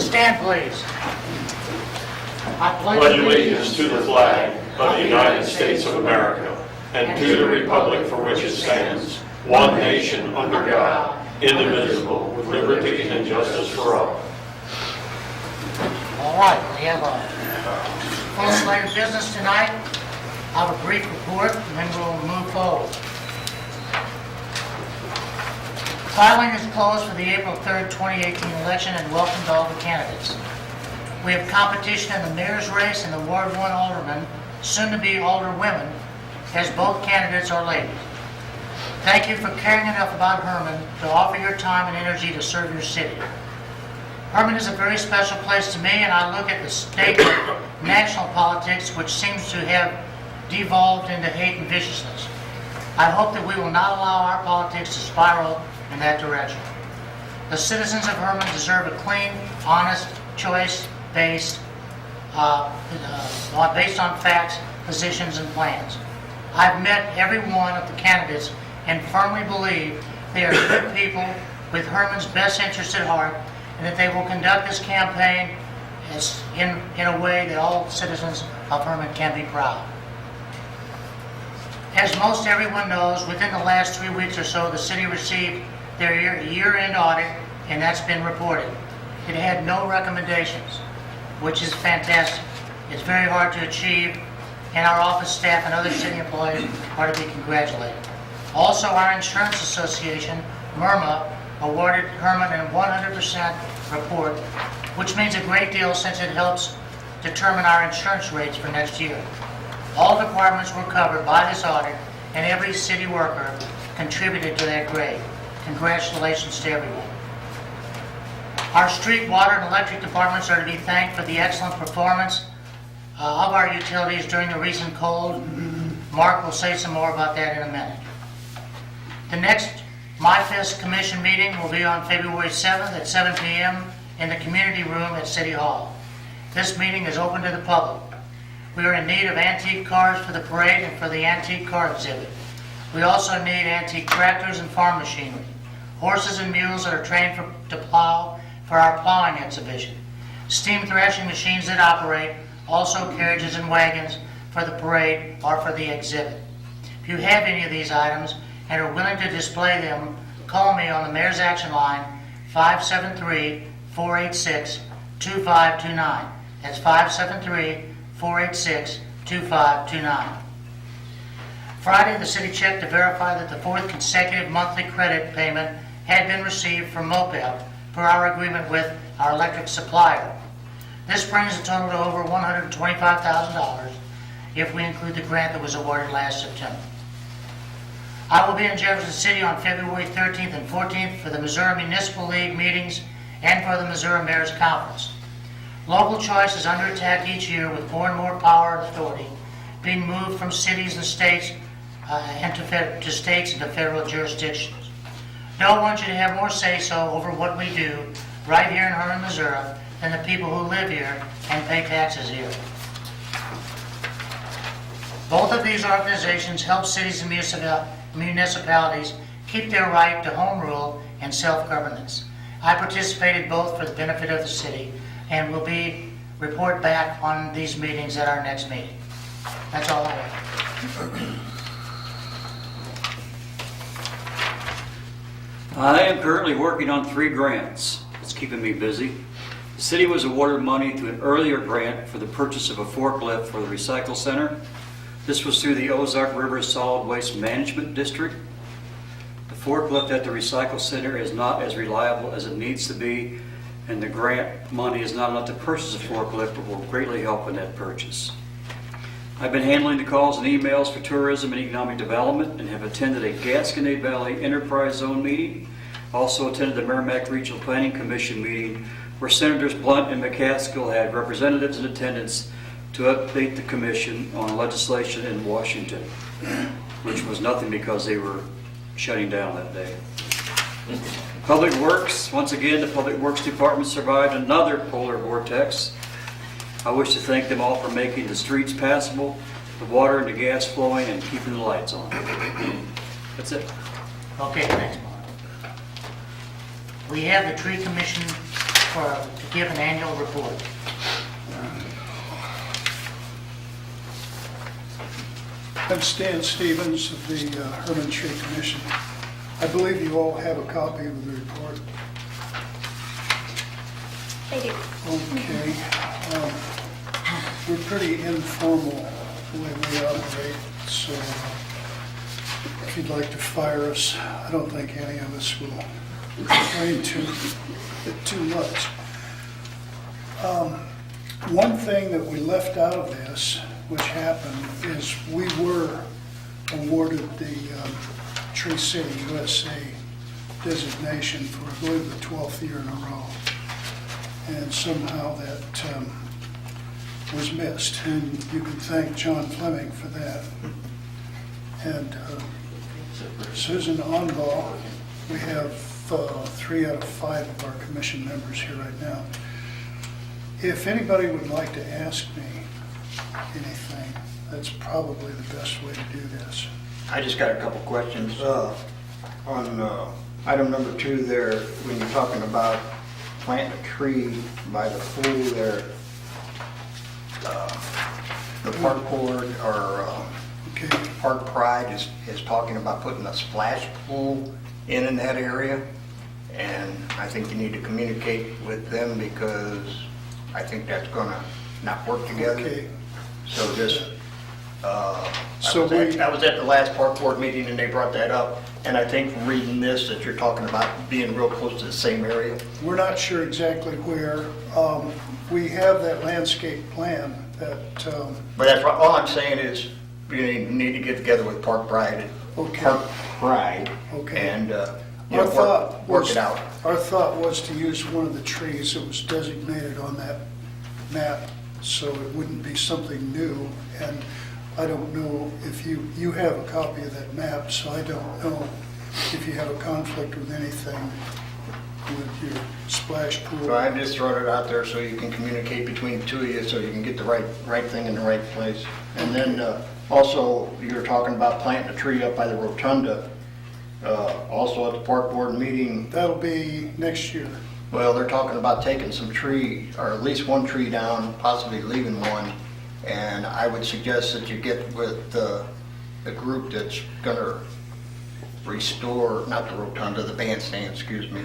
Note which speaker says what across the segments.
Speaker 1: Stand, please. I
Speaker 2: Pledge allegiance to the flag of the United States of America and to the republic for which it stands, one nation under God, indivisible, with liberty and justice for all.
Speaker 1: All right, we have a full slate of business tonight. I have a brief report, and then we'll move forward. Filing is closed for the April 3rd, 2018 election, and welcome to all the candidates. We have competition in the mayor's race and the Ward 1 alderman, soon to be alderwomen, as both candidates are ladies. Thank you for caring enough about Herman to offer your time and energy to serve your city. Herman is a very special place to me, and I look at the state of national politics, which seems to have devolved into hate and viciousness. I hope that we will not allow our politics to spiral in that direction. The citizens of Herman deserve a clean, honest choice based on facts, positions, and plans. I've met every one of the candidates and firmly believe they are good people with Herman's best interest at heart, and that they will conduct this campaign in a way that all citizens of Herman can be proud. As most everyone knows, within the last 3 weeks or so, the city received their year-end audit, and that's been reported. It had no recommendations, which is fantastic. It's very hard to achieve, and our office staff and other city employees are to be congratulated. Also, our insurance association, MIRMA, awarded Herman a 100% report, which means a great deal since it helps determine our insurance rates for next year. All departments were covered by this audit, and every city worker contributed to that grade. Congratulations to everyone. Our street, water, and electric departments are to be thanked for the excellent performance of our utilities during the recent cold. Mark will say some more about that in a minute. The next MyFest Commission meeting will be on February 7th at 7 p.m. in the community room at City Hall. This meeting is open to the public. We are in need of antique cars for the parade and for the antique car exhibit. We also need antique tractors and farm machinery, horses and mules that are trained to plow for our plowing exhibition, steam thrashing machines that operate, also carriages and wagons for the parade or for the exhibit. If you have any of these items and are willing to display them, call me on the Mayor's Action Line, 573-486-2529. That's 573-486-2529. Friday, the city checked to verify that the fourth consecutive monthly credit payment had been received from MOPEP for our agreement with our electric supplier. This brings the total to over $125,000 if we include the grant that was awarded last September. I will be in Jefferson City on February 13th and 14th for the Missouri Municipal League meetings and for the Missouri Mayor's Conference. Local choice is under attack each year with more and more power and authority being moved from cities and states to states and to federal jurisdictions. No one should have more say-so over what we do right here in Herman, Missouri than the people who live here and pay taxes here. Both of these organizations help cities and municipalities keep their right to home rule and self-governance. I participated both for the benefit of the city and will report back on these meetings at our next meeting. That's all I have.
Speaker 3: I am currently working on 3 grants. It's keeping me busy. The city was awarded money through an earlier grant for the purchase of a forklift for the recycle center. This was through the Ozark River Solid Waste Management District. The forklift at the recycle center is not as reliable as it needs to be, and the grant money is not enough to purchase a forklift, but will greatly help in that purchase. I've been handling the calls and emails for tourism and economic development and have attended a Gasconade Valley Enterprise Zone meeting. Also attended the Merrimack Regional Planning Commission meeting where Senators Blunt and McCaskill had representatives in attendance to update the commission on legislation in Washington, which was nothing because they were shutting down that day. Public Works, once again, the Public Works Department survived another polar vortex. I wish to thank them all for making the streets passable, the water and the gas flowing, and keeping the lights on. That's it.
Speaker 1: Okay, thanks, Mark. We have the tree commission to give an annual report.
Speaker 4: I'm Stan Stevens of the Herman Tree Commission. I believe you all have a copy of the report.
Speaker 5: I do.
Speaker 4: Okay. We're pretty informal the way we operate, so if you'd like to fire us, I don't think any of us will complain too much. One thing that we left out of this, which happened, is we were awarded the Tree City USA designation for, I believe, the 12th year in a row. And somehow that was missed, and you can thank John Fleming for that. And Susan Onball, we have 3 out of 5 of our commission members here right now. If anybody would like to ask me anything, that's probably the best way to do this.
Speaker 6: I just got a couple questions. On item number 2 there, when you're talking about planting a tree by the pool there, the park board or
Speaker 4: Okay,
Speaker 6: Park Pride is talking about putting a splash pool in that area. And I think you need to communicate with them because I think that's gonna not work together.
Speaker 4: okay.
Speaker 6: So just,
Speaker 4: So
Speaker 6: I was at the last park board meeting and they brought that up. And I think reading this, that you're talking about being real close to the same area.
Speaker 4: We're not sure exactly where. We have that landscape plan that,
Speaker 6: But that's right, all I'm saying is, you need to get together with Park Pride,
Speaker 4: Okay.
Speaker 6: Park Pride,
Speaker 4: Okay.
Speaker 6: and,
Speaker 4: our thought
Speaker 6: work
Speaker 4: was,
Speaker 6: it out.
Speaker 4: our thought was to use one of the trees that was designated on that map, so it wouldn't be something new. And I don't know if you have a copy of that map, so I don't know if you have a conflict with anything with your splash pool.
Speaker 6: So I'm just throwing it out there so you can communicate between the two of you, so you can get the right thing in the right place. And then, also, you were talking about planting a tree up by the rotunda, also at the park board meeting.
Speaker 4: That'll be next year.
Speaker 6: Well, they're talking about taking some tree, or at least one tree down, possibly leaving one. And I would suggest that you get with the group that's gonna restore, not the rotunda, the bandstand, excuse me,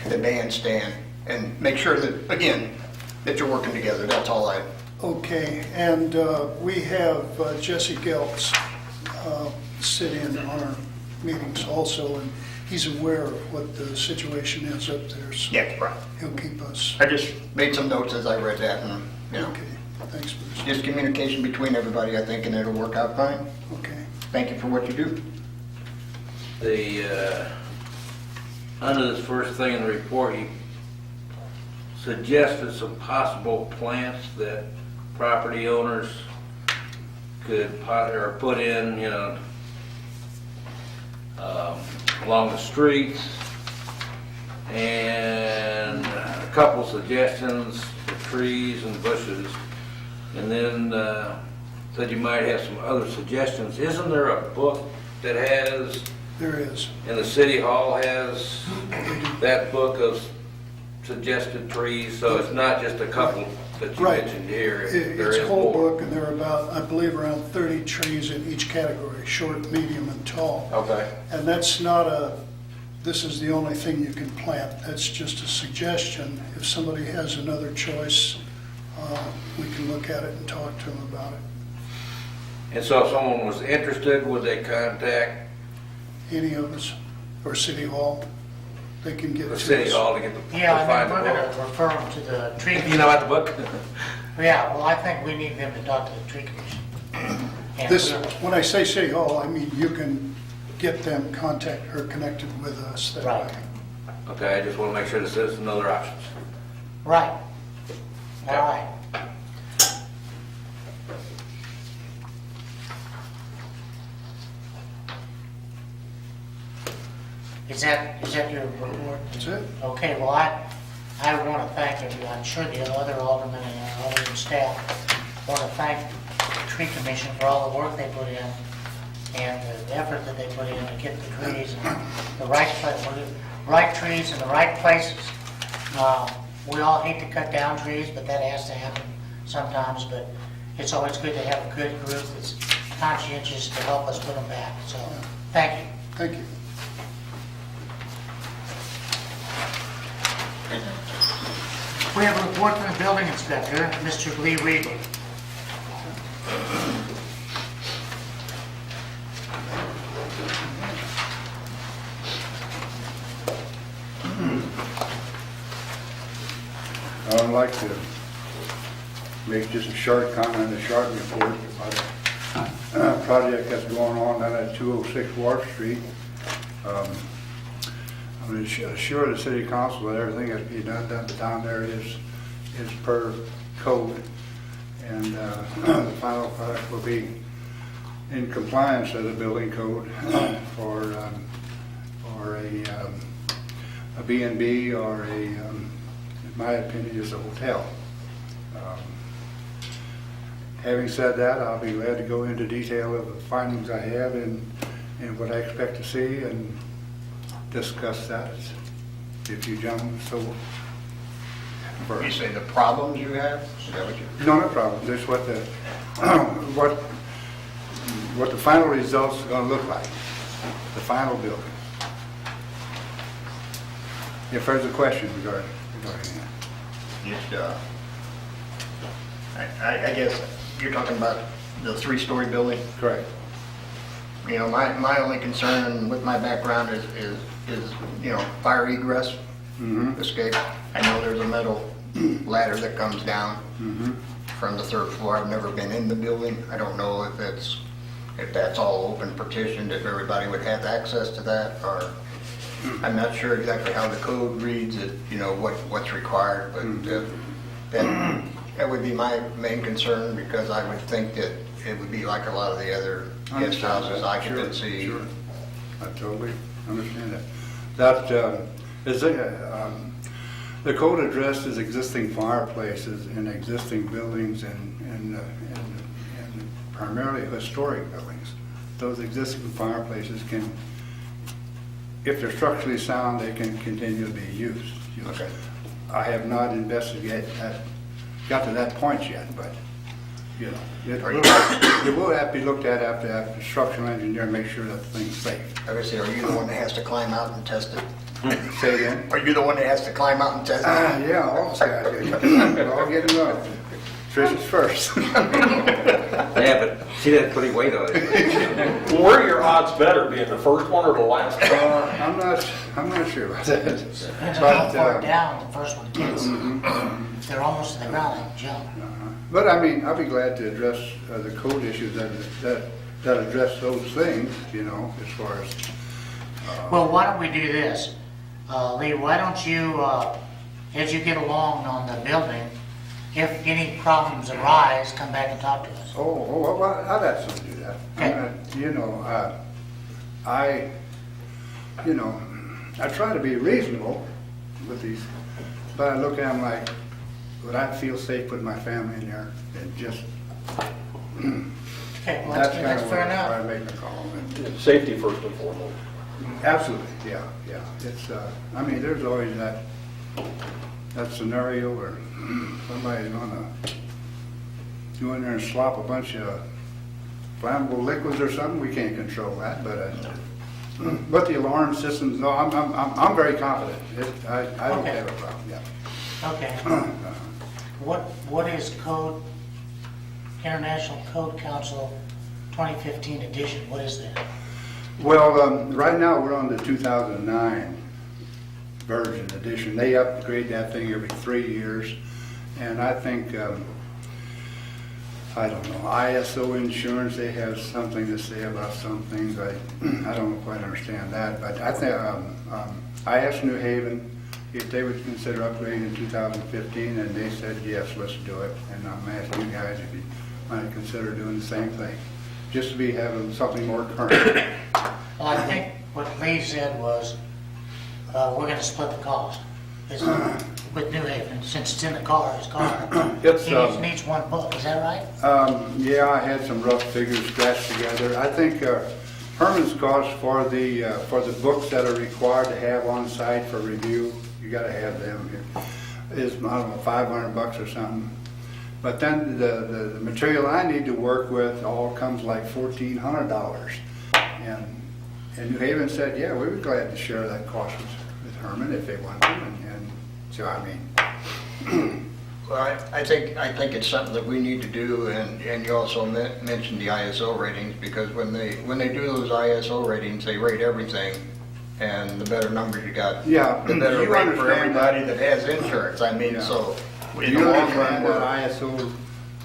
Speaker 6: the bandstand, and make sure that, again, that you're working together, that's all I,
Speaker 4: Okay, and we have Jesse Geltz sit in on our meetings also, and he's aware of what the situation is up there, so
Speaker 6: yeah, right.
Speaker 4: he'll keep us.
Speaker 6: I just made some notes as I read that, and, you know,
Speaker 4: Okay, thanks, Bruce.
Speaker 6: just communication between everybody, I think, and it'll work out fine.
Speaker 4: Okay,
Speaker 6: Thank you for what you do.
Speaker 7: Under this first thing in the report, he suggested some possible plants that property owners could put in, along the streets, and a couple suggestions for trees and bushes, and then said you might have some other suggestions. Isn't there a book that has,
Speaker 4: there is.
Speaker 7: and the city hall has that book of suggested trees, so it's not just a couple that you
Speaker 4: Right.
Speaker 7: mentioned here.
Speaker 4: It's
Speaker 7: There
Speaker 4: a
Speaker 7: is
Speaker 4: whole
Speaker 7: more.
Speaker 4: book, and there are about, I believe, around 30 trees in each category, short, medium, and tall.
Speaker 7: Okay.
Speaker 4: And that's not this is the only thing you can plant. That's just a suggestion. If somebody has another choice, we can look at it and talk to them about it.
Speaker 7: And so if someone was interested, would they contact
Speaker 4: Any of us, or City Hall, they can get to
Speaker 7: the
Speaker 4: us.
Speaker 7: city hall to get the,
Speaker 1: Yeah,
Speaker 7: to
Speaker 1: and
Speaker 7: find
Speaker 1: then
Speaker 7: the
Speaker 1: we're gonna
Speaker 7: book?
Speaker 1: refer them to the tree.
Speaker 7: You know about the book?
Speaker 1: Yeah, well, I think we need them to talk to the tree commission. And
Speaker 4: This,
Speaker 1: we'll-
Speaker 4: when I say City Hall, I mean you can get them contact or connected with us that
Speaker 1: Right.
Speaker 4: way.
Speaker 7: Okay, I just want to make sure the citizens know their options.
Speaker 1: Right. All right. Is that your report?
Speaker 4: That's it.
Speaker 1: Okay, well, I want to thank everyone. I'm sure the other aldermen and our alderman staff want to thank the tree commission for all the work they put in and the effort that they put in to get the trees in the right place, right trees in the right places. We all hate to cut down trees, but that has to happen sometimes, but it's always good to have a good group that's conscientious to help us put them back, so, thank you.
Speaker 4: Thank you.
Speaker 1: We have a report from the building inspector, Mr. Lee Regal.
Speaker 5: I'd like to make just a short comment, a short report about a project that's going on down at 206 Wharf Street. I'm going to assure the city council that everything that's being done down there is per code. And the final product will be in compliance with the building code for a B&B or in my opinion, is a hotel. Having said that, I'll be glad to go into detail of the findings I have and what I expect to see and discuss that if you gentlemen so.
Speaker 6: You say the problems you have? Is that what you?
Speaker 5: No problem. Just what the what the final results are going to look like. The final building. If there's a question regarding that.
Speaker 6: Just, I guess you're talking about the 3-story building?
Speaker 5: Correct.
Speaker 6: You know, my only concern with my background is you know, fire egress, escape. I know there's a metal ladder that comes down from the 3rd floor. I've never been in the building. I don't know if that's all open partitioned, if everybody would have access to that, or I'm not sure exactly how the code reads it, you know, what's required, but that would be my main concern, because I would think that it would be like a lot of the other guest houses, occupancy.
Speaker 5: Sure. I totally understand that. That is the code addresses existing fireplaces in existing buildings and primarily historic buildings. Those existing fireplaces can, if they're structurally sound, they can continue to be used.
Speaker 6: Okay.
Speaker 5: I have not investigated that, got to that point yet, but, you know, it will have to be looked at after the structural engineer make sure that the thing's safe.
Speaker 6: Obviously, are you the one that has to climb out and test it?
Speaker 5: Say again?
Speaker 6: Are you the one that has to climb out and test it?
Speaker 5: Yeah, all those guys, we're all getting on. Trish is first.
Speaker 7: Yeah, but see that putting weight on it.
Speaker 2: Where are your odds better, being the first one or the last one?
Speaker 5: I'm not sure about that.
Speaker 1: Depends on how far down the first one gets. If they're almost to the ground, they can jump.
Speaker 5: But I mean, I'll be glad to address the code issues that address those things, you know, as far as.
Speaker 1: Well, why don't we do this? Lee, why don't you, as you get along on the building, if any problems arise, come back and talk to us.
Speaker 5: Well, I'd have something to do that.
Speaker 1: Okay.
Speaker 5: You know, I try to be reasonable with these, but I look at them like, would I feel safe putting my family in there? And just,
Speaker 1: Okay, well,
Speaker 5: that's
Speaker 1: that's
Speaker 5: kind of
Speaker 1: fair
Speaker 5: where I
Speaker 1: enough.
Speaker 5: make the call. And
Speaker 2: Safety first and foremost.
Speaker 5: absolutely, yeah. It's, I mean, there's always that scenario where somebody's gonna go in there and slop a bunch of flammable liquids or something. We can't control that, but the alarm systems, no, I'm very confident. I don't
Speaker 1: Okay.
Speaker 5: have a problem, yeah.
Speaker 1: Okay. What is International Code Council 2015 edition? What is that?
Speaker 5: Well, right now, we're on the 2009 version edition. They upgrade that thing every 3 years, and I think, I don't know, ISO insurance, they have something to say about some things. I don't quite understand that, but I think, I asked New Haven if they would consider upgrading in 2015, and they said, yes, let's do it. And I'm asking you guys if you might consider doing the same thing, just to be having something more current.
Speaker 1: Well, I think what Lee said was, we're gonna split the cost. With New Haven, since it's in the car, his car.
Speaker 5: It's,
Speaker 1: He needs one book, is that right?
Speaker 5: Yeah, I had some rough figures scratched together. I think Herman's cost for the books that are required to have on site for review, you gotta have them here. is, I don't know, $500 or something. But then the material I need to work with all comes like $1,400. And New Haven said, yeah, we were glad to share that cost with Herman if they want to. And so, I mean,
Speaker 6: Well, I think it's something that we need to do, and you also mentioned the ISO ratings, because when they do those ISO ratings, they rate everything, and the better number you got,
Speaker 5: Yeah,
Speaker 6: the better
Speaker 5: you
Speaker 6: rate for
Speaker 5: understand that.
Speaker 6: everybody that has insurance. I mean,
Speaker 5: Yeah.
Speaker 6: so in
Speaker 5: you
Speaker 6: the long run,
Speaker 5: understand that ISO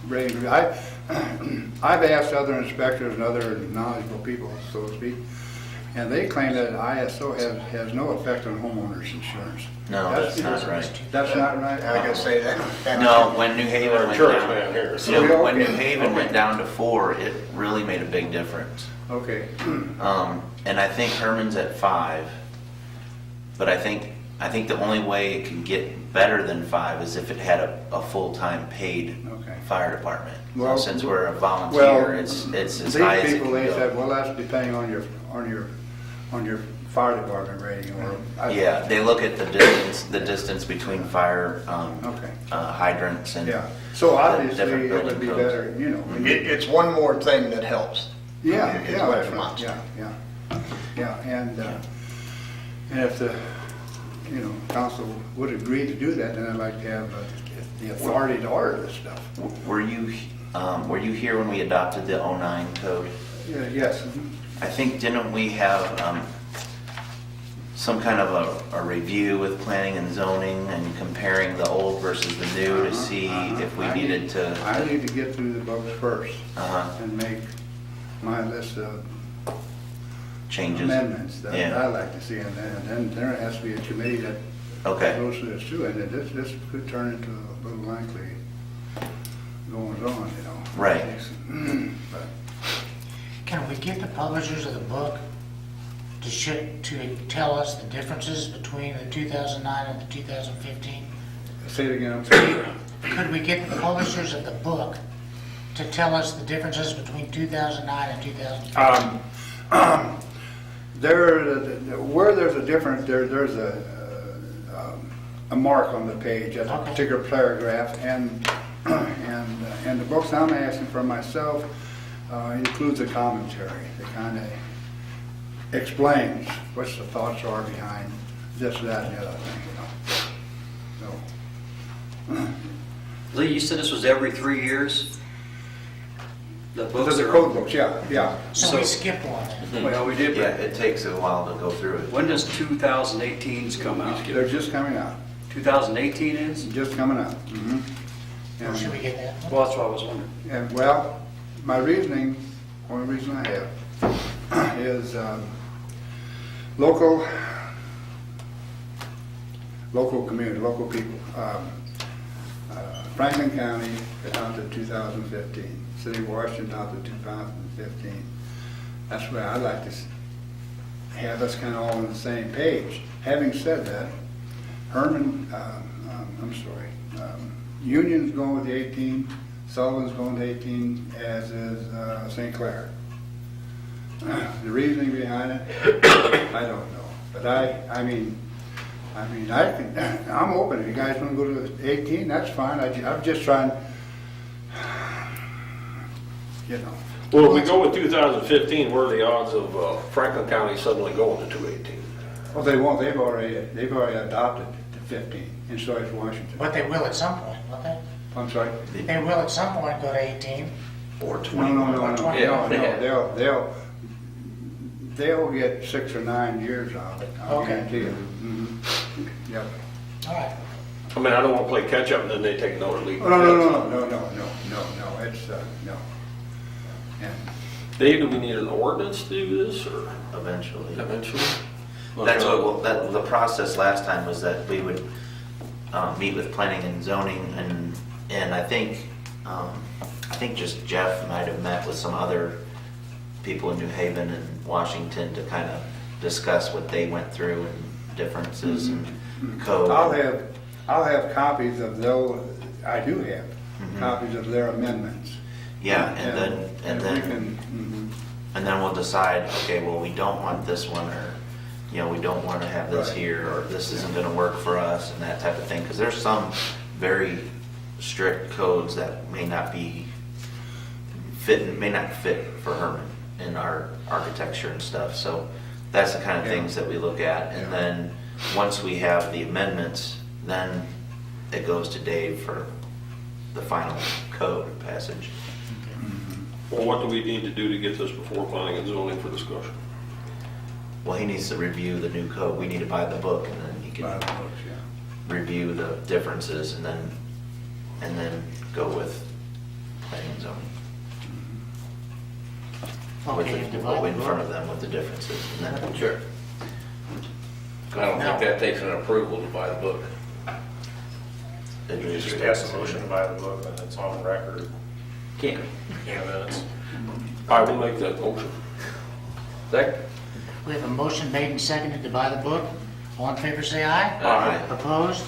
Speaker 5: rating. I've asked other inspectors and other knowledgeable people, so to speak, and they claim that ISO has no effect on homeowners insurance.
Speaker 8: No, that's not right.
Speaker 5: That's not right?
Speaker 6: I gotta say that.
Speaker 8: No, when New Haven went
Speaker 2: Insurance
Speaker 8: down,
Speaker 2: man here.
Speaker 8: so when New
Speaker 5: Okay,
Speaker 8: Haven
Speaker 5: okay.
Speaker 8: went down to 4, it really made a big difference.
Speaker 5: Okay.
Speaker 8: And I think Herman's at 5, but I think the only way it can get better than 5 is if it had a full-time paid
Speaker 5: Okay.
Speaker 8: fire department.
Speaker 5: Well,
Speaker 8: Since we're a
Speaker 5: Well,
Speaker 8: volunteer, it's as high as
Speaker 5: these
Speaker 8: it
Speaker 5: people,
Speaker 8: can
Speaker 5: they
Speaker 8: go.
Speaker 5: said, well, that's depending on your fire department rating or.
Speaker 8: Yeah, they look at the distance between fire
Speaker 5: Okay.
Speaker 8: hydrants and
Speaker 5: Yeah, so
Speaker 8: the
Speaker 5: obviously
Speaker 8: different
Speaker 5: it would
Speaker 8: building
Speaker 5: be
Speaker 8: codes.
Speaker 5: better, you know. when you-
Speaker 6: It's one more thing that helps.
Speaker 5: Yeah,
Speaker 6: is
Speaker 5: yeah,
Speaker 6: what
Speaker 5: that's
Speaker 6: it
Speaker 5: right,
Speaker 6: amounts to.
Speaker 5: yeah, and if the, council would agree to do that, then I'd like to have the authority to order this stuff.
Speaker 8: Were you here when we adopted the 09 code?
Speaker 5: Yeah, yes, mhm.
Speaker 8: I think, didn't we have some kind of a review with planning and zoning and comparing the old versus the new to see if we
Speaker 5: I
Speaker 8: needed to?
Speaker 5: I need to get through the books first
Speaker 8: Uh-huh.
Speaker 5: and make my list of
Speaker 8: Changes?
Speaker 5: amendments that
Speaker 8: Yeah.
Speaker 5: I like to see, and then there has to be a committee that
Speaker 8: Okay.
Speaker 5: goes through this too, and this could turn into a little lengthy goings on,
Speaker 8: Right.
Speaker 5: But
Speaker 1: Can we get the publishers of the book to tell us the differences between the 2009 and the 2015?
Speaker 5: say it again, I'm sorry.
Speaker 1: Could we get the publishers of the book to tell us the differences between 2009 and 2015?
Speaker 5: Where there's a difference, there's a mark on the page, as a
Speaker 1: Okay.
Speaker 5: particular paragraph, and the books I'm asking for myself includes a commentary that kind of explains what the thoughts are behind this, that, and the other thing, So,
Speaker 3: Lee, you said this was every 3 years? The books
Speaker 5: those are
Speaker 3: are...
Speaker 5: code books, yeah.
Speaker 1: So we skipped one then.
Speaker 3: Well, we did,
Speaker 8: Yeah,
Speaker 3: but
Speaker 8: it takes a while to go through it.
Speaker 3: when does 2018's come out?
Speaker 5: They're just coming out,
Speaker 3: 2018 is?
Speaker 5: just coming out. Mhm.
Speaker 1: Or should we get that one?
Speaker 3: Well, that's what I was wondering.
Speaker 5: And, well, my reasoning, only reason I have, is local community, local people. Franklin County adopted 2015, City of Washington adopted 2015. That's where I'd like to have us kind of all on the same page. Having said that, Union's going with the 18, Sullivan's going to 18, as is St. Clair. The reasoning behind it, I don't know. But I'm open. If you guys want to go to 18, that's fine. I'm just trying,
Speaker 2: Well, if we go with 2015, what are the odds of Franklin County suddenly going to 218?
Speaker 5: Well, they won't. They've already adopted the 15, and so has Washington.
Speaker 1: But they will at some point, won't they?
Speaker 5: I'm sorry?
Speaker 1: They will at some point go to 18.
Speaker 8: Or
Speaker 5: No,
Speaker 8: 21.
Speaker 5: no. They'll get 6 or 9 years out of it. I'll
Speaker 1: Okay.
Speaker 5: guarantee you. Mhm. Yep.
Speaker 1: All right.
Speaker 2: I mean, I don't want to play catch-up and then they take another leap.
Speaker 5: Oh, no. It's, no. And
Speaker 2: Dave, do we need an ordinance to do this, or
Speaker 8: Eventually.
Speaker 2: eventually?
Speaker 8: That's the process last time was that we would meet with planning and zoning, and I think just Jeff might have met with some other people in New Haven and Washington to kind of discuss what they went through and differences and code.
Speaker 5: I'll have copies of those, I do have copies of their amendments.
Speaker 8: Yeah,
Speaker 5: we
Speaker 8: and then
Speaker 5: can,
Speaker 8: we'll decide, okay, well, we don't want this one, or, you know, we don't want to have this
Speaker 5: Right.
Speaker 8: here, or this isn't going to work for us, and that type of thing. Because there's some very strict codes that may not fit for Herman in our architecture and stuff. So that's the kind of
Speaker 5: Yeah.
Speaker 8: things that we look at. And then, once we have the amendments, then it goes to Dave for the final code passage.
Speaker 2: Well, what do we need to do to get this before planning and zoning for discussion?
Speaker 8: Well, he needs to review the new code. We need to buy the book, and then he
Speaker 5: By
Speaker 8: can
Speaker 5: the books, yeah.
Speaker 8: review the differences, and then go with planning and zoning. With
Speaker 1: Okay,
Speaker 8: the-
Speaker 1: divide the
Speaker 8: in front
Speaker 1: book.
Speaker 8: of them with the differences, and then,
Speaker 7: Sure. I don't think that takes an approval to buy the book.
Speaker 8: it
Speaker 9: You
Speaker 8: just
Speaker 9: just pass a motion to buy the book, and it's on record
Speaker 7: Can't.
Speaker 9: in minutes.
Speaker 2: I will make that motion.
Speaker 7: Second?
Speaker 1: We have a motion made and seconded to buy the book. All in favor, say aye.
Speaker 8: Aye.
Speaker 1: Opposed?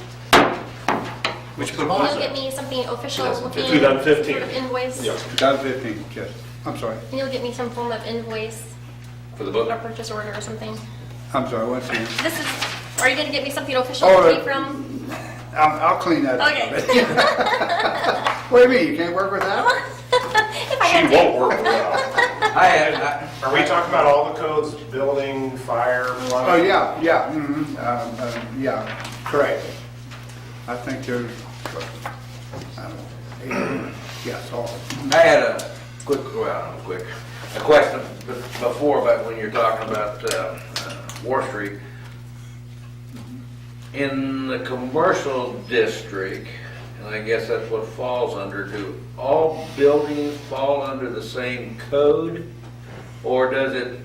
Speaker 3: Which
Speaker 1: Mr.
Speaker 3: book
Speaker 1: Bond?
Speaker 3: was
Speaker 10: You'll
Speaker 3: it?
Speaker 10: get me something official looking.
Speaker 2: 2015.
Speaker 10: sort of invoice?
Speaker 2: Yes.
Speaker 5: 2015, yes. I'm sorry.
Speaker 10: And you'll get me some form of invoice
Speaker 7: For the book?
Speaker 10: or purchase order or something?
Speaker 5: I'm sorry, once again.
Speaker 10: This is, are you gonna get me something official
Speaker 5: Oh,
Speaker 10: to take from?
Speaker 5: I'll clean that up.
Speaker 10: Okay.
Speaker 5: What do you mean, you can't work with that?
Speaker 10: If I
Speaker 2: She
Speaker 10: had to.
Speaker 2: won't work without.
Speaker 9: Are we talking about all the codes, building, fire, plumbing?
Speaker 5: Oh, yeah, yeah, correct. I think there's, I don't know, 8, yes, all of them.
Speaker 7: I had a a question before about when you're talking about War Street. In the commercial district, and I guess that's what falls under, do all buildings fall under the same code? Or does it,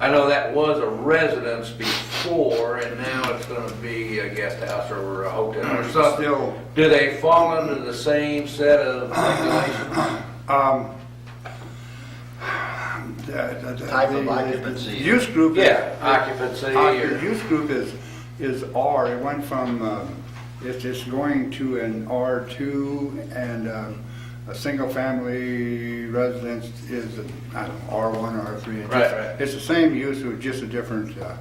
Speaker 7: I know that was a residence before, and now it's gonna be a guest house or a hotel or something.
Speaker 5: Still,
Speaker 7: Do they fall under the same set of regulations?
Speaker 6: Type of occupancy.
Speaker 5: The use group.
Speaker 7: Yeah, occupancy
Speaker 5: The
Speaker 7: or,
Speaker 5: use group is R, it went from, it's going to an R2, and a single-family residence is, I don't know, R1 or R3.
Speaker 7: Right.
Speaker 5: It's the same use, with just a different, the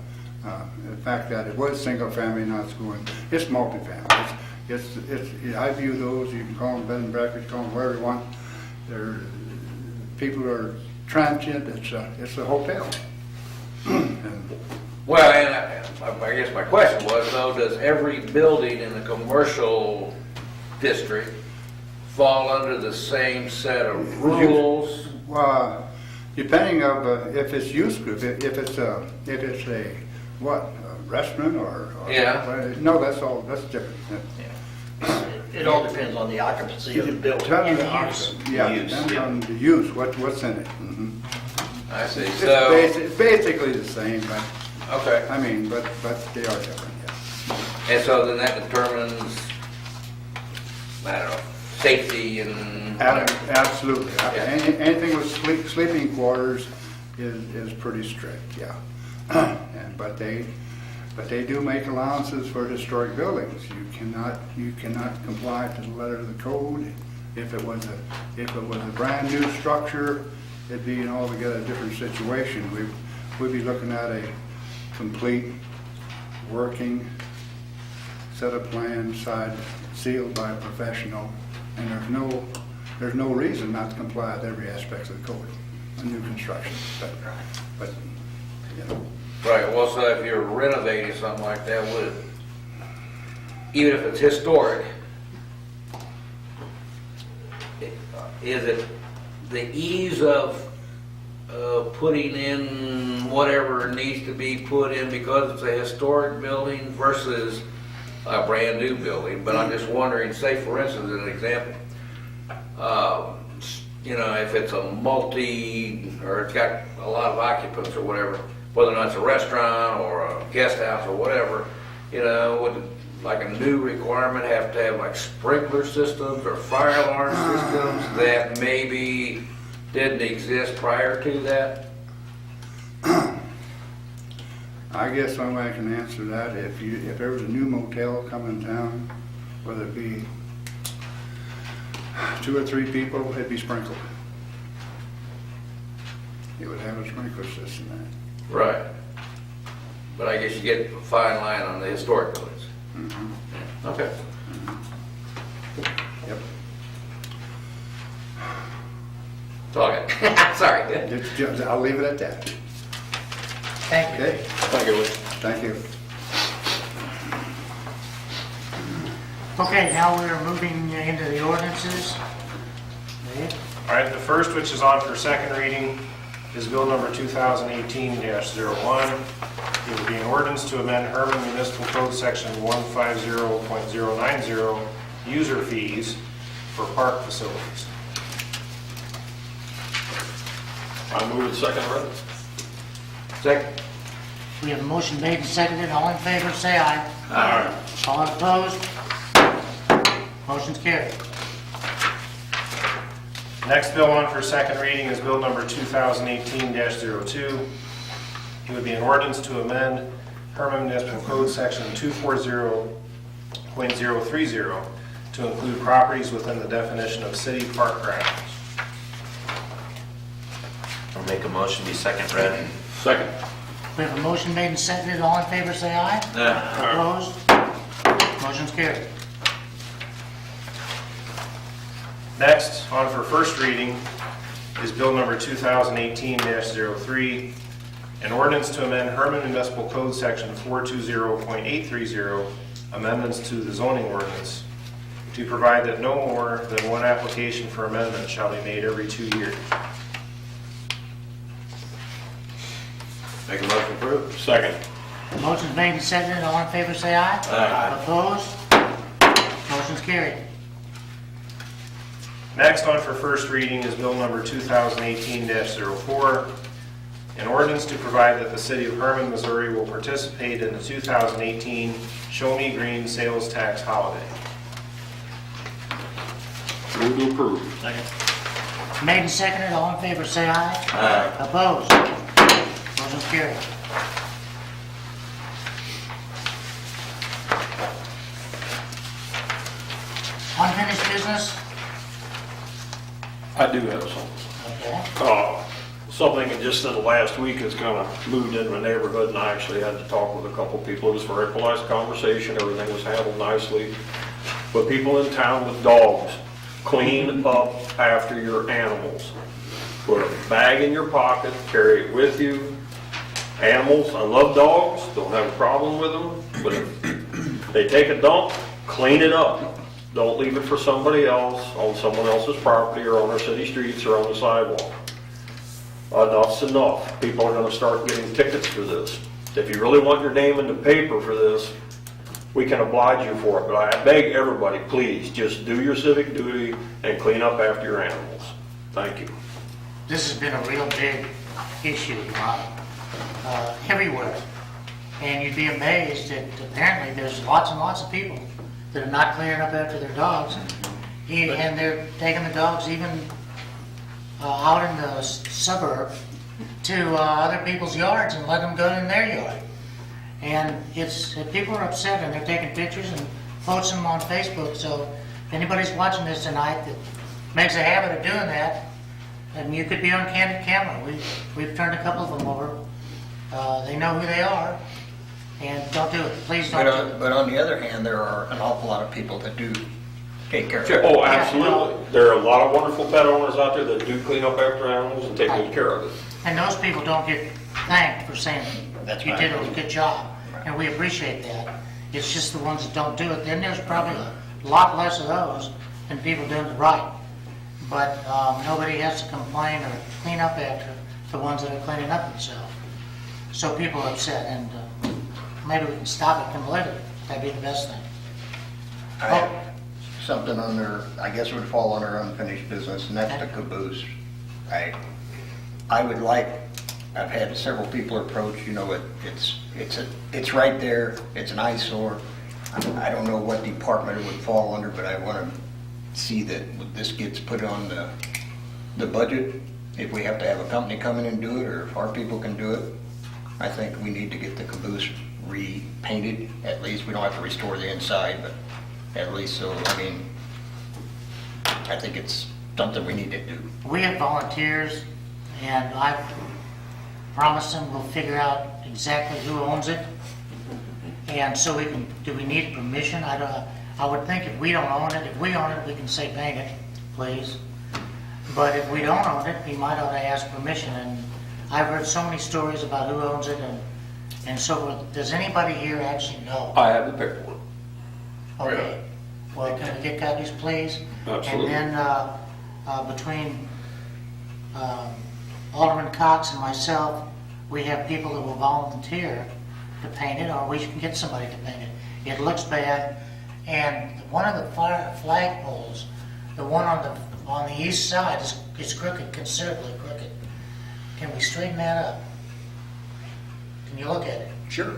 Speaker 5: fact that it was single-family, now it's going, it's multifamily. It's, I view those, you can call them bed and breakfast, call them whatever you want. They're, people are transient, it's a hotel. And
Speaker 7: well, and I guess my question was, though, does every building in the commercial district fall under the same set of rules?
Speaker 5: Depending of, if it's use group, if it's a, what, a restaurant or?
Speaker 7: Yeah.
Speaker 5: No, that's different.
Speaker 6: It all depends on the occupancy of the building.
Speaker 5: Depends
Speaker 1: And the
Speaker 5: on-
Speaker 1: use.
Speaker 5: Yeah,
Speaker 8: Use,
Speaker 5: depends
Speaker 8: yeah.
Speaker 5: on the use, what's in it.
Speaker 7: I see,
Speaker 5: It's
Speaker 7: so,
Speaker 5: basically the same, but,
Speaker 7: okay.
Speaker 5: I mean, but they are different, yeah.
Speaker 7: And so then that determines, I don't know, safety and whatever.
Speaker 5: Absolutely.
Speaker 7: Yeah.
Speaker 5: Anything with sleeping quarters is pretty strict, yeah. But they do make allowances for historic buildings. You cannot comply to the letter of the code. If it was a brand new structure, it'd be an altogether different situation. We'd be looking at a complete working set of plans, sealed by a professional, and there's no reason not to comply with every aspect of the code on new construction. But, you know,
Speaker 7: Right, well, so if you're renovating something like that, would, even if it's historic, is it the ease of putting in whatever needs to be put in because it's a historic building versus a brand new building? But I'm just wondering, say for instance, an example, you know, if it's a or it's got a lot of occupants or whatever, whether or not it's a restaurant or a guest house or whatever, you know, would like a new requirement have to have like sprinkler systems or fire alarm systems that maybe didn't exist prior to that?
Speaker 5: I guess some way I can answer that, if there was a new motel coming in town, whether it be 2 or 3 people, it'd be sprinkled. It would have a sprinkler system in it.
Speaker 7: Right. but I guess you get a fine line on the historic buildings. Okay.
Speaker 5: Yep.
Speaker 7: That's all I got. Sorry.
Speaker 5: I'll leave it at that.
Speaker 1: Thank you.
Speaker 5: Okay,
Speaker 2: Thank you, Lee.
Speaker 5: thank you.
Speaker 1: Okay, now we're moving into the ordinances. Dave?
Speaker 9: All right, the first, which is on for second reading, is bill number 2018-01. It would be an ordinance to amend Herman Municipal Code Section 150.090, user fees for park facilities.
Speaker 2: I move it second read.
Speaker 7: Second.
Speaker 1: We have a motion made and seconded. All in favor, say aye.
Speaker 2: Aye.
Speaker 1: All opposed? Motion's carried.
Speaker 9: Next bill on for second reading is bill number 2018-02. It would be an ordinance to amend Herman Municipal Code Section 240.030 to include properties within the definition of city park grounds.
Speaker 8: I'll make a motion to be second read.
Speaker 2: Second.
Speaker 1: We have a motion made and seconded. All in favor, say aye. Opposed? Motion's carried.
Speaker 9: Next, on for first reading, is bill number 2018-03, an ordinance to amend Herman Municipal Code Section 420.830, amendments to the zoning ordinance, to provide that no more than one application for amendment shall be made every 2 years.
Speaker 7: Make a motion approved.
Speaker 2: Second.
Speaker 1: Motion's made and seconded. All in favor, say aye.
Speaker 7: Aye.
Speaker 1: Opposed? Motion's carried.
Speaker 9: Next on for first reading is bill number 2018-04, an ordinance to provide that the city of Herman, Missouri will participate in the 2018 Show Me Green sales tax holiday.
Speaker 2: Move to approve.
Speaker 1: Made and seconded. All in favor, say aye.
Speaker 7: Aye.
Speaker 1: Opposed? Motion's carried. Unfinished business?
Speaker 2: I do have something.
Speaker 1: Okay.
Speaker 2: Something that just in the last week has kind of moved into the neighborhood, and I actually had to talk with a couple people. It was a very polite conversation, everything was handled nicely. But people in town with dogs, clean up after your animals. Put a bag in your pocket, carry it with you. Animals, I love dogs, don't have a problem with them, but if they take a dump, clean it up. Don't leave it for somebody else on someone else's property or on our city streets or on the sidewalk. Enough's enough. People are gonna start getting tickets for this. If you really want your name in the paper for this, we can oblige you for it, but I beg everybody, please, just do your civic duty and clean up after your animals. Thank you.
Speaker 1: This has been a real big issue everywhere. And you'd be amazed that apparently there's lots and lots of people that are not clearing up after their dogs. And they're taking the dogs even out in the suburb to other people's yards and letting them go in their yard. And people are upset and they're taking pictures and posting them on Facebook. So if anybody's watching this tonight that makes a habit of doing that, and you could be on candid camera. We've turned a couple of them over. They know who they are, and don't do it. Please don't do it.
Speaker 6: But on the other hand, there are an awful lot of people that do take care of it.
Speaker 2: Oh, absolutely. There are a lot of wonderful pet owners out there that do clean up after animals and take good care of it.
Speaker 1: And those people don't get thanked for saying
Speaker 6: That's
Speaker 1: you
Speaker 6: right.
Speaker 1: did a good job, and we appreciate that. It's just the ones that don't do it. Then there's probably a lot less of those than people doing it right. But nobody has to complain or clean up after the ones that are cleaning up themselves. So people are upset, and maybe we can stop it completely. That'd be the best thing.
Speaker 6: I have something under, I guess it would fall under unfinished business, and that's the caboose. I would like, I've had several people approach, it's right there, it's an eyesore. I don't know what department it would fall under, but I want to see that this gets put on the budget. If we have to have a company come in and do it, or if our people can do it, I think we need to get the caboose repainted. At least, we don't have to restore the inside, but at least I think it's something we need to do.
Speaker 1: We have volunteers, and promised them we'll figure out exactly who owns it. And so we can, do we need permission? I would think if we don't own it, if we own it, we can say paint it, please. But if we don't own it, we might ought to ask permission. And I've heard so many stories about who owns it and so forth. Does anybody here actually know?
Speaker 2: I have the paperwork.
Speaker 1: Okay. Well, can we get copies, please?
Speaker 2: Absolutely.
Speaker 1: And then between Alderman Cox and myself, we have people that will volunteer to paint it, or we can get somebody to paint it. It looks bad, and one of the flag poles, the one on the east side is crooked, considerably crooked. Can we straighten that up? Can you look at it?
Speaker 2: Sure.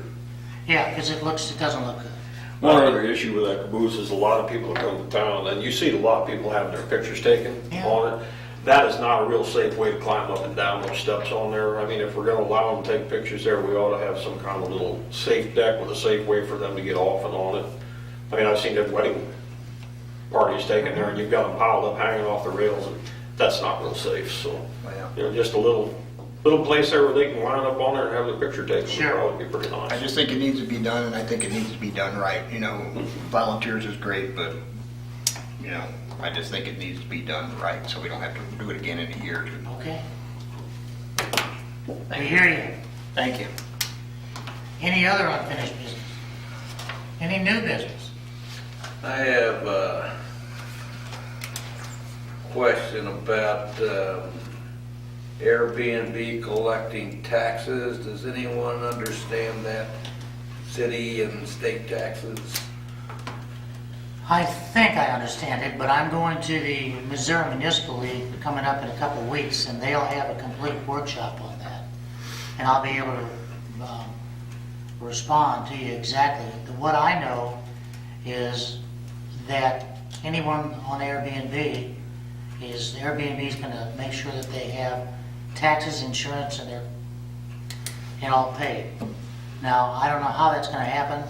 Speaker 1: Yeah, because it doesn't look good.
Speaker 2: One other issue with that caboose is a lot of people that come to town, and you see a lot of people having their pictures taken
Speaker 1: Yeah.
Speaker 2: on it. That is not a real safe way to climb up and down those steps on there. I mean, if we're gonna allow them to take pictures there, we ought to have some kind of little safe deck with a safe way for them to get off and on it. I mean, I've seen their wedding parties taken there, and you've got them piled up hanging off the rails, and that's not real safe, so. You know, just a little place there where they can line up on there and have their picture taken would
Speaker 1: Sure.
Speaker 2: probably be pretty nice.
Speaker 6: I just think it needs to be done, and I think it needs to be done right. You know, volunteers is great, but, you know, I just think it needs to be done right, so we don't have to do it again in a year or two.
Speaker 1: Okay. I hear you.
Speaker 6: Thank you.
Speaker 1: Any other unfinished business? Any new business?
Speaker 7: I have a question about Airbnb collecting taxes. Does anyone understand that? City and state taxes?
Speaker 1: I think I understand it, but I'm going to the Missouri Municipal League coming up in a couple of weeks, and they'll have a complete workshop on that. And I'll be able to respond to you exactly. What I know is that anyone on Airbnb is going to make sure that they have taxes, insurance, and all paid. Now, I don't know how that's going to happen.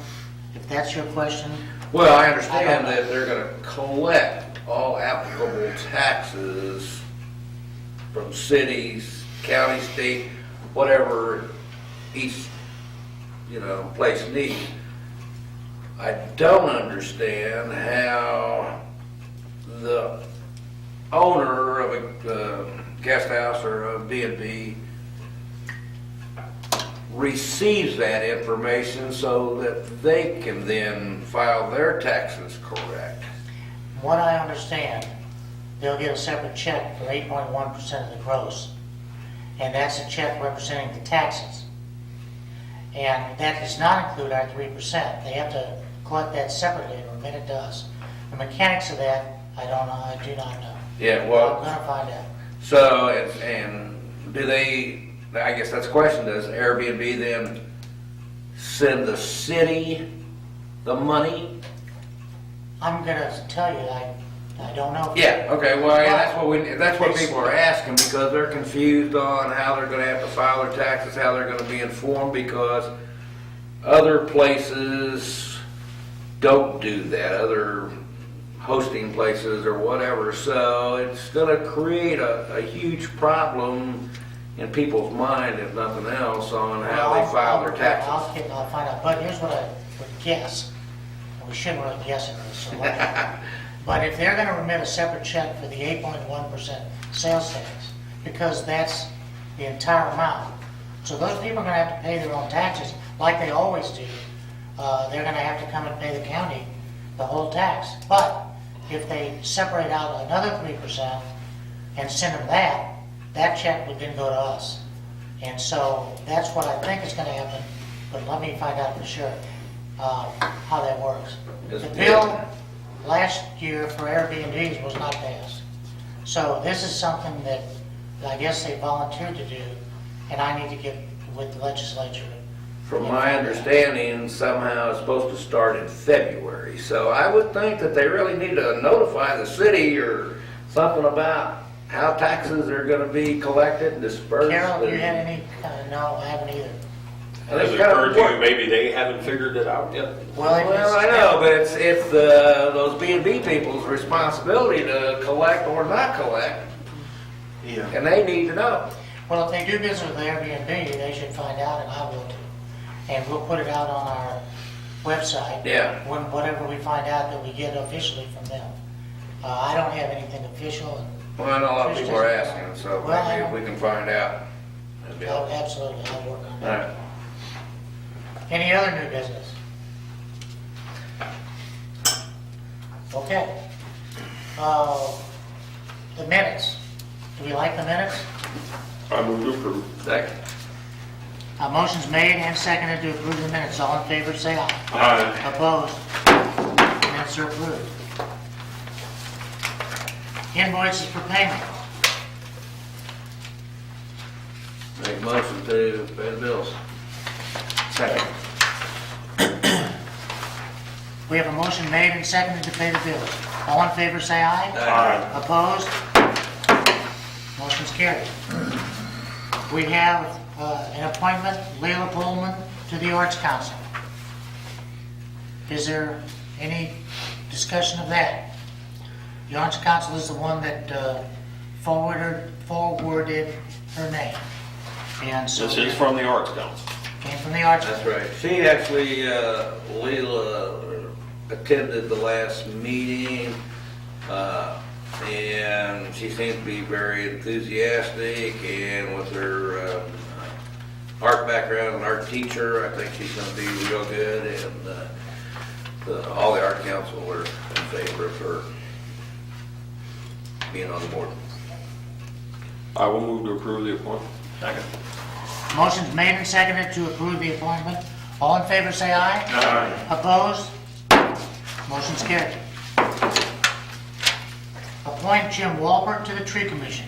Speaker 1: If that's your question,
Speaker 7: Well, I understand that they're gonna collect all applicable taxes from cities, county, state, whatever each, place needs. I don't understand how the owner of a guest house or a B&B receives that information so that they can then file their taxes correct.
Speaker 1: what I understand, they'll get a separate check for 8.1% of the gross. And that's a check representing the taxes. And that does not include our 3%. They have to collect that separately and remit it to us. The mechanics of that, I don't know, I do not know.
Speaker 7: Yeah,
Speaker 1: I'm
Speaker 7: well,
Speaker 1: gonna find out.
Speaker 7: so, and do they, I guess that's the question, does Airbnb then send the city the money?
Speaker 1: I'm gonna tell you, I don't know.
Speaker 7: Yeah, okay, well, yeah, that's what people are asking, because they're confused on how they're gonna have to file their taxes, how they're gonna be informed, because other places don't do that, other hosting places or whatever, so it's gonna create a huge problem in people's mind, if nothing else, on how they file their taxes.
Speaker 1: I'll find out, but here's what I would guess. We shouldn't really guess it, so but if they're gonna remit a separate check for the 8.1% sales tax, because that's the entire amount, so those people are gonna have to pay their own taxes, like they always do. They're gonna have to come and pay the county the whole tax. But if they separate out another 3% and send them that check would then go to us. And so that's what I think is gonna happen, but let me find out for sure how that works. The bill last year for Airbnbs was not passed. So this is something that I guess they volunteered to do, and I need to get with the legislature.
Speaker 7: From my understanding, somehow it's supposed to start in February, so I would think that they really need to notify the city or something about how taxes are gonna be collected and dispersed.
Speaker 1: Carol, have you had any, no, I haven't either.
Speaker 2: Has it occurred to you, maybe they haven't figured it out yet?
Speaker 7: Well, I know, but it's those B&B people's responsibility to collect or not collect,
Speaker 9: Yeah.
Speaker 7: and they need to know.
Speaker 1: Well, if they do business with Airbnb, they should find out, and I will too. And we'll put it out on our website.
Speaker 7: Yeah.
Speaker 1: Whatever we find out that we get officially from them. I don't have anything official.
Speaker 7: Well, I know a lot of people are asking, so
Speaker 1: Well, I
Speaker 7: maybe if
Speaker 1: know.
Speaker 7: we can find out. that'd be helpful.
Speaker 1: Absolutely, I'll work on
Speaker 7: All
Speaker 1: that.
Speaker 7: right.
Speaker 1: Any other new business? Okay. The minutes. Do we like the minutes?
Speaker 2: I move to approve.
Speaker 7: Second.
Speaker 1: A motion's made and seconded to approve the minutes. All in favor, say aye.
Speaker 2: Aye.
Speaker 1: Opposed? Minutes are approved. Invoices for payment.
Speaker 7: Make motion to pay the bills.
Speaker 8: Second.
Speaker 1: We have a motion made and seconded to pay the bills. All in favor, say aye.
Speaker 2: Aye.
Speaker 1: Opposed? Motion's carried. We have an appointment, Leila Pullman, to the Arts Council. Is there any discussion of that? The Arts Council is the one that forwarded her name. And so
Speaker 2: This is from the Arts Council.
Speaker 1: came from the Arts.
Speaker 7: That's right. She actually, Leila attended the last meeting, and she seemed to be very enthusiastic, and with her art background, an art teacher, I think she's gonna be real good, and all the art council were in favor of her being on the board.
Speaker 2: I will move to approve the appointment.
Speaker 7: Second.
Speaker 1: Motion's made and seconded to approve the appointment. All in favor, say aye.
Speaker 2: Aye.
Speaker 1: Opposed? Motion's carried. Appoint Jim Walbert to the Tree Commission.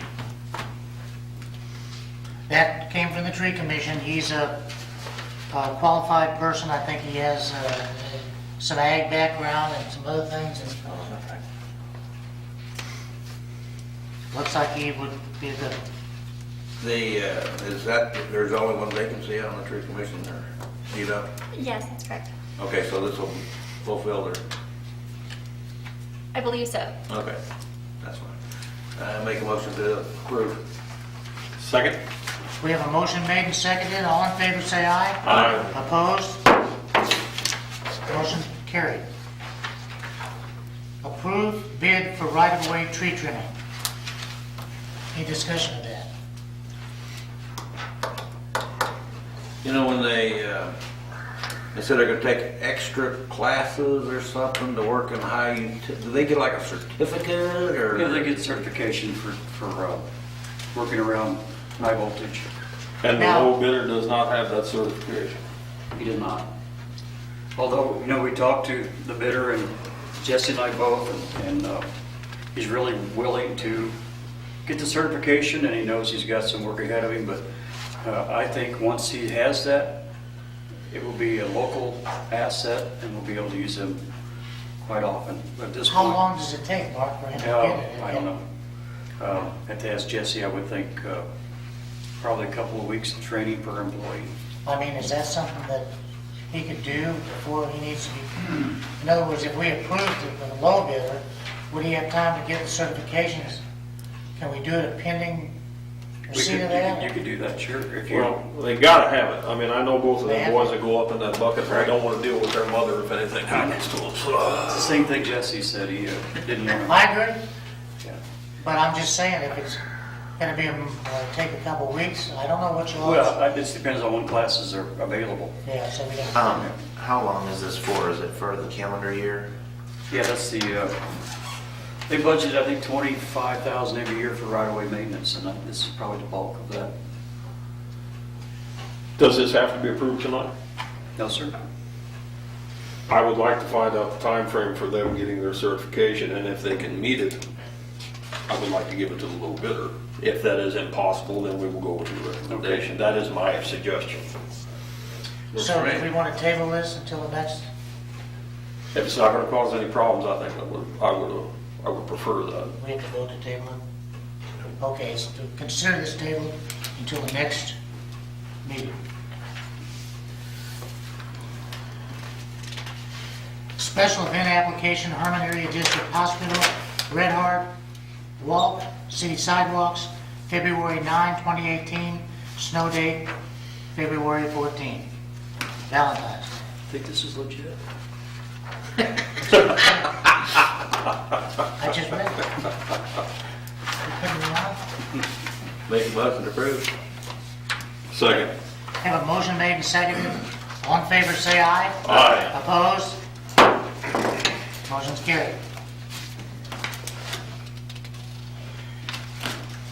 Speaker 1: That came from the Tree Commission. He's a qualified person. I think he has some ag background and some other things. And looks like he would be a good.
Speaker 7: There's only one vacancy on the tree commission, or, you know?
Speaker 10: Yes, that's correct.
Speaker 7: Okay, so this will fulfill their,
Speaker 10: I believe so.
Speaker 7: okay, that's fine. Make a motion to approve.
Speaker 2: Second?
Speaker 1: We have a motion made and seconded. All in favor, say aye.
Speaker 2: Aye.
Speaker 1: Opposed? Motion carried. Approve bid for right-of-way tree trimming. Any discussion of that?
Speaker 7: You know, when they said they're gonna take extra classes or something to work in do they get like a certificate, or?
Speaker 3: Yeah, they get certification for working around high voltage.
Speaker 2: And the
Speaker 1: Now-
Speaker 2: low bidder does not have that certification.
Speaker 3: He did not. Although, we talked to the bidder, and Jesse and I both, and he's really willing to get the certification, and he knows he's got some work ahead of him, but I think once he has that, it will be a local asset, and we'll be able to use him quite often. But at this
Speaker 1: How
Speaker 3: point,
Speaker 1: long does it take, Mark, for him to get it?
Speaker 3: I don't know. Have to ask Jesse. I would think probably a couple of weeks of training per employee.
Speaker 1: I mean, is that something that he could do before he needs to be? In other words, if we approved it with a low bidder, would he have time to get the certifications? Can we do it pending receipt of that?
Speaker 3: You could do that, sure. If you,
Speaker 2: Well, they gotta have it. I mean, I know both of
Speaker 1: They
Speaker 2: them
Speaker 1: have
Speaker 2: boys
Speaker 1: it.
Speaker 2: that go up in that bucket, but I don't wanna deal with their mother if anything happens to them.
Speaker 3: it's the same thing Jesse said. He didn't want to.
Speaker 1: I agree,
Speaker 3: Yeah.
Speaker 1: but I'm just saying, if it's gonna be, take a couple of weeks, I don't know what you
Speaker 3: Well,
Speaker 1: want.
Speaker 3: it just depends on when classes are available.
Speaker 1: Yeah, so we don't.
Speaker 8: How long is this for? Is it for the calendar year?
Speaker 3: Yeah, that's the, they budgeted, I think, 25,000 every year for right-of-way maintenance, and this is probably the bulk of that.
Speaker 2: Does this have to be approved tonight?
Speaker 3: No, sir?
Speaker 2: I would like to find out the time frame for them getting their certification, and if they can meet it, I would like to give it to the low bidder. If that is impossible, then we will go with the recommendation. That is my suggestion.
Speaker 1: So do we want to table this until the next,
Speaker 2: If it's not gonna cause any problems, I think I would prefer that.
Speaker 1: we have to vote to table it? Okay, so to consider this table until the next meeting. Special event application, Herman Area District Hospital, Red Heart, Walk, City Sidewalks, February 9, 2018, snow date, February 14. Valentine's Day.
Speaker 3: Think this is legit?
Speaker 1: I just read it. You putting me on?
Speaker 7: Make a motion to approve.
Speaker 2: Second.
Speaker 1: Have a motion made and seconded. All in favor, say aye.
Speaker 2: Aye.
Speaker 1: Opposed? Motion's carried.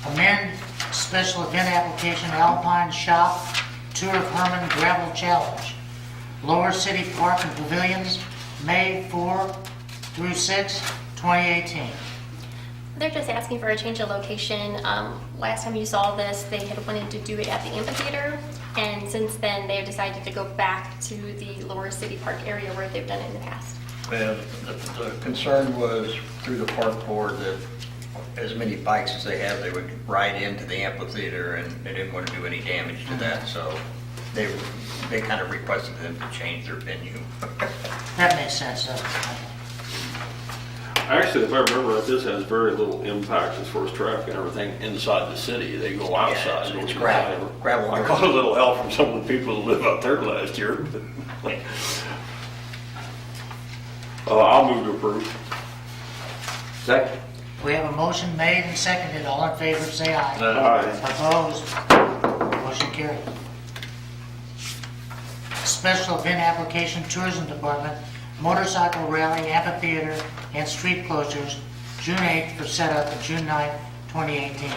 Speaker 1: Amend special event application Alpine Shop Tour of Herman Gravel Challenge. Lower City Park and Pavilions, May 4 through 6, 2018.
Speaker 10: They're just asking for a change of location. Last time you saw this, they had wanted to do it at the amphitheater, and since then, they've decided to go back to the Lower City Park area where they've done it in the past.
Speaker 6: And the concern was through the park board that as many bikes as they have, they would ride into the amphitheater, and they didn't want to do any damage to that, so they kind of requested them to change their venue.
Speaker 1: That makes sense, doesn't it?
Speaker 2: Actually, if I remember right, this has very little impact as far as traffic and everything inside the city. They go outside.
Speaker 6: it's
Speaker 2: go
Speaker 6: gravel.
Speaker 2: inside.
Speaker 6: Gravel.
Speaker 2: I got a little help from some of the people who live out there last year. I'll move to approve.
Speaker 7: Second.
Speaker 1: We have a motion made and seconded. All in favor, say aye.
Speaker 2: Aye.
Speaker 1: Opposed? Motion carried. Special event application, Tourism Department, motorcycle rally, amphitheater, and street closures, June 8th for setup and June 9th, 2018.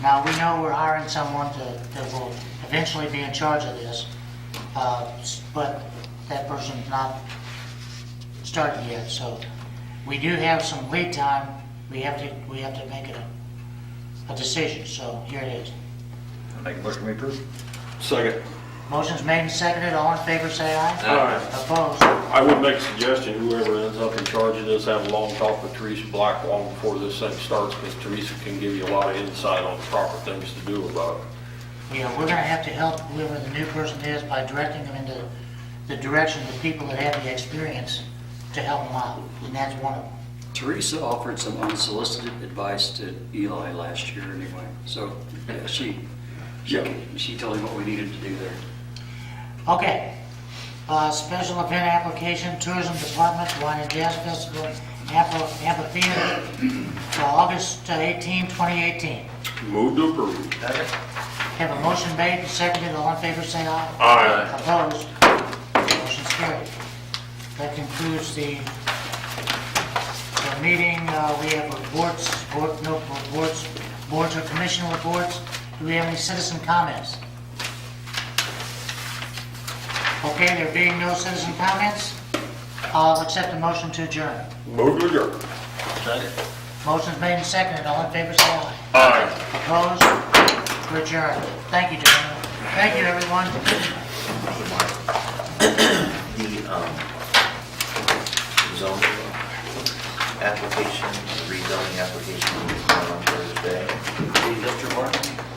Speaker 1: Now, we know we're hiring someone that will eventually be in charge of this, but that person's not started yet, so we do have some lead time. We have to make it a decision, so here it is.
Speaker 6: Make a motion to approve.
Speaker 2: Second.
Speaker 1: Motion's made and seconded. All in favor, say aye.
Speaker 2: Aye.
Speaker 1: Opposed?
Speaker 2: I would make a suggestion, whoever ends up in charge of this, have a long talk with Teresa Black long before this thing starts, because Teresa can give you a lot of insight on the proper things to do about it.
Speaker 1: Yeah, we're gonna have to help whoever the new person is by directing them into the direction of the people that have the experience to help them out, and that's one of them.
Speaker 3: Teresa offered some unsolicited advice to Eli last year anyway, so yeah, she told him what we needed to do there.
Speaker 1: Okay. Special event application, Tourism Department, Wine and Jazz Festival, Amphitheater, for August 18, 2018.
Speaker 2: Move to approve.
Speaker 1: Have a motion made and seconded. All in favor, say aye.
Speaker 2: Aye.
Speaker 1: Opposed? Motion's carried. That concludes the meeting. We have boards or commission reports. Do we have any citizen comments? Okay, there being no citizen comments, I'll accept a motion to adjourn.
Speaker 2: Move to adjourn.
Speaker 1: Motion's made and seconded. All in favor, say aye.
Speaker 2: Aye.
Speaker 1: Opposed? We're adjourned. Thank you, gentlemen. Thank you, everyone.
Speaker 8: The zoning application, rezoning application is on Thursday.
Speaker 3: Mr. Martin?